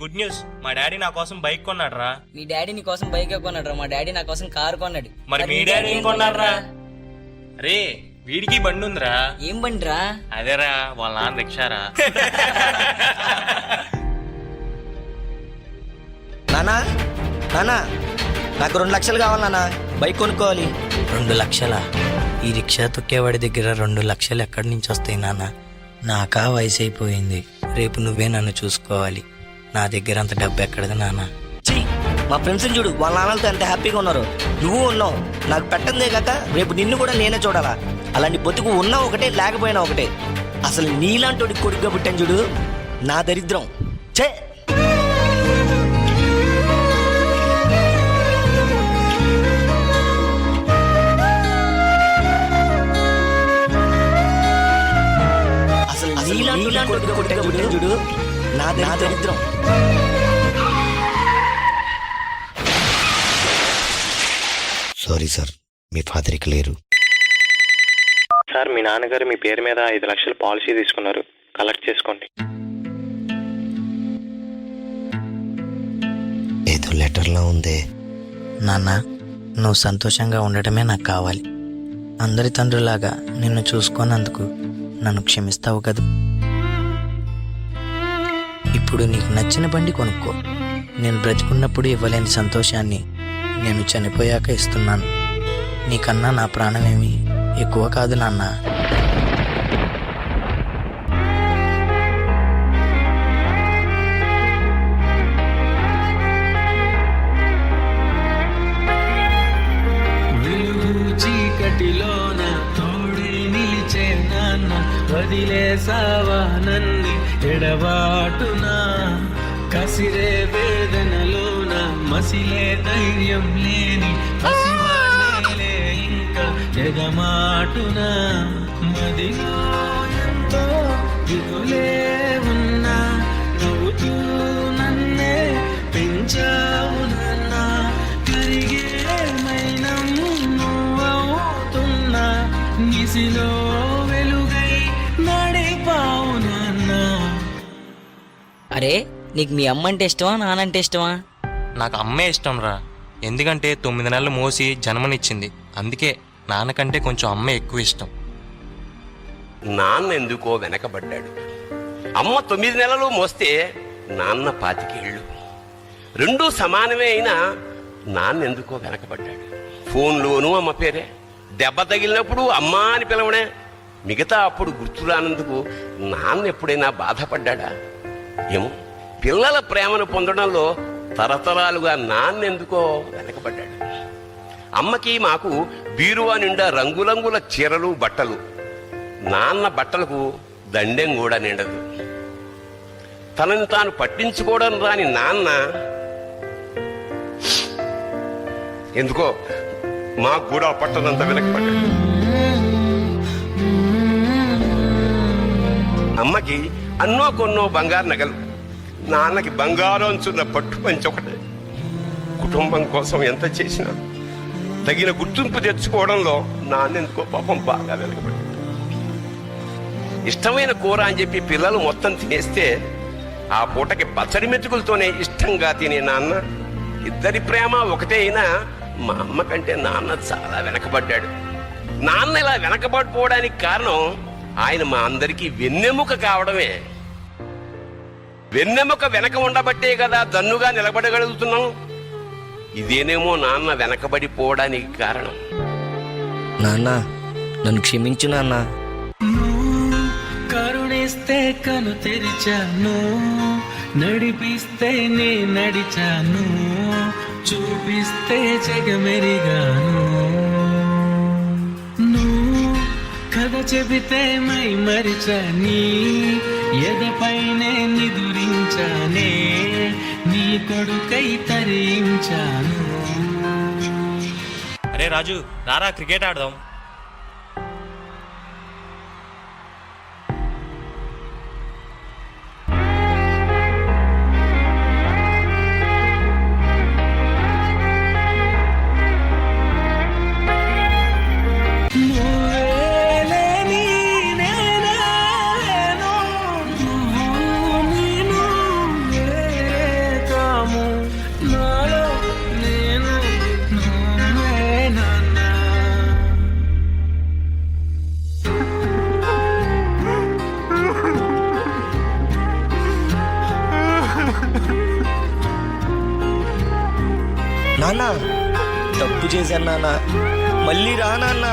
Good news, మా daddy నా కోసం బైక్ కొన్నాడు రా. మీ డాడీ నీ కోసం బైక్ కొన్నాడు రా, మా డాడీ నా కోసం కారు కొన్నాడు. మరి మీ డాడీ ఏం కొన్నాడు రా? రే వీడికి బండి ఉందిరా. ఏం బండి రా? అదేరా వాళ్ళ నాన్న రిక్షారా. నానా నానా నాకు 2 లక్షలు కావాలి నాన్న, బైక్ కొనుక్కోవాలి. 2 లక్షలా? ఈ రిక్షా తొక్కేవాడి దగ్గర 2 లక్షలు ఎక్కడి నుంచి వస్తాయి నాన్న? నాకా వయసు అయిపోయింది, రేపు నువ్వే నన్ను చూసుకోవాలి. నా దగ్గర అంత డబ్బు ఎక్కడది నాన్న? చెయ్యి, మా ఫ్రెండ్స్ని చూడు, వాళ్ళ నాన్నలతో ఎంత హ్యాపీగా ఉన్నారు. నువ్వు ఉన్నావు, నాకు పెట్టందే కాక రేపు నిన్ను కూడా నేనే చూడాలా. అలాంటి బతుకు ఉన్నా ఒకటే, లేకపోయినా ఒకటే. అసలు నీలాంటి కొడుకుగా పుట్టాను చూడు, నా దరిద్రం. చే చూడు, నా దరిద్రం. సారీ సార్, మీ ఫాదర్ ఇక లేరు. సార్ మీ నాన్నగారు మీ పేరు మీద 5 లక్షల పాలసీ తీసుకున్నారు, కలెక్ట్ చేసుకోండి. ఏదో లెటర్లో ఉందే. నాన్న, నువ్వు సంతోషంగా ఉండటమే నాకు కావాలి. అందరి తండ్రులాగా నిన్ను చూసుకున్నందుకు నన్ను క్షమిస్తావు కదా. ఇప్పుడు నీకు నచ్చిన బండి కొనుక్కో. నేను బ్రతికున్నప్పుడు ఇవ్వలేని సంతోషాన్ని నేను చనిపోయాక ఇస్తున్నాను. నీకన్నా నా ప్రాణమేమి ఎక్కువ కాదు నాన్న. చీకటిలోన తోడే నిలిచే నాన్న, వదిలేసావా నన్ను ఎడబాటునా? కసిరే వేదనలోన మసిలే ధైర్యం లేని పసివాణేలే ఇంకా ఎగమాటునా? మదిలో ఎంతో దిగులే ఉన్నా, నవ్వుతూ నన్నే పెంచావు నాన్న. కరిగే మైనం నువ్వవుతున్నా, నిసిలో వెలుగై నడిపావు నాన్న. అరే నీకు మీ అమ్మ అంటే ఇష్టమా, నానంటే ఇష్టమా? నాకు అమ్మే ఇష్టం రా, ఎందుకంటే 9 నెలలు మోసి జన్మనిచ్చింది. అందుకే నాన్నకంటే కొంచెం అమ్మే ఎక్కువ ఇష్టం. నాన్న ఎందుకో వెనకబడ్డాడు. అమ్మ 9 నెలలు మోస్తే నాన్న 25 ఏళ్ళు. రెండూ సమానమే అయినా నాన్న ఎందుకో వెనకబడ్డాడు. ఫోన్లోనూ అమ్మ పేరే, దెబ్బ తగిలినప్పుడు అమ్మా అని పిలవడే. మిగతా అప్పుడు గుర్తురానందుకు నాన్న ఎప్పుడైనా బాధపడ్డా? ఏమో, పిల్లల ప్రేమను పొందడంలో తరతరాలుగా నాన్నెందుకో వెనకబడ్డాడు. అమ్మకి మాకు బీరువా నిండా రంగురంగుల చీరలు బట్టలు, నాన్న బట్టలకు దండెం కూడా నిండదు. తనని తాను పట్టించుకోవడం రాని నాన్న ఎందుకో మాకు కూడా పట్టనంత వెనకబడ్డాడు. అమ్మకి అన్నో కొన్నో బంగారు నగలు, నాన్నకి బంగారం అంచున్న పట్టు పంచి ఒకటే. కుటుంబం కోసం ఎంత చేసినా తగిన గుర్తింపు తెచ్చుకోవడంలో నాన్నెందుకో పాపం బాగా వెనకబడ్డాడు. ఇష్టమైన కూర అని చెప్పి పిల్లలు మొత్తం తినేస్తే ఆ పూటకి పచ్చడి మెతుకులతోనే ఇష్టంగా తినే నాన్న. ఇద్దరి ప్రేమ ఒకటే అయినా మా అమ్మ కంటే నాన్న చాలా వెనకబడ్డాడు. నాన్న ఇలా వెనకబడిపోవడానికి కారణం ఆయన మా అందరికీ వెన్నెముక కావడమే. వెన్నెముక వెనక ఉండబట్టే కదా దన్నుగా నిలబడగలుగుతున్నాం. ఇదేనేమో నాన్న వెనకబడిపోవడానికి కారణం. నాన్న నన్ను క్షమించు నాన్న. కరుణిస్తే కను తెరిచాను, నడిపిస్తే నే నడిచాను, చూపిస్తే జగమెరిగాను. నువ్వు కథ చెబితే మై మరిచని, ఎదపైనే నిదురించానే, నీ కొడుకై తరించాను. అరే రాజు, రారా క్రికెట్ ఆడదాం. నాన్న తప్పు చేశాను నాన్న, మళ్ళీ రా నాన్న.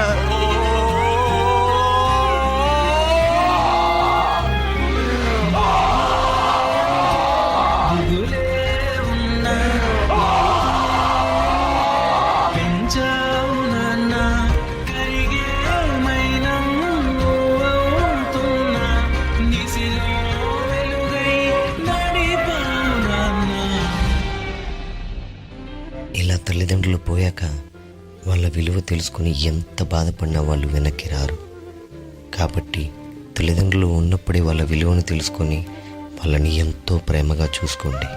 దిగులే ఉన్నా పెంచావు నాన్న, కరిగే మైనం అవుతున్నా, నిసిలో వెలుగై నడిపావు నాన్న. ఇలా తల్లిదండ్రులు పోయాక వాళ్ళ విలువ తెలుసుకుని ఎంత బాధపడినా వాళ్ళు వెనక్కి రారు. కాబట్టి తల్లిదండ్రులు ఉన్నప్పుడే వాళ్ళ విలువను తెలుసుకొని వాళ్ళని ఎంతో ప్రేమగా చూసుకోండి.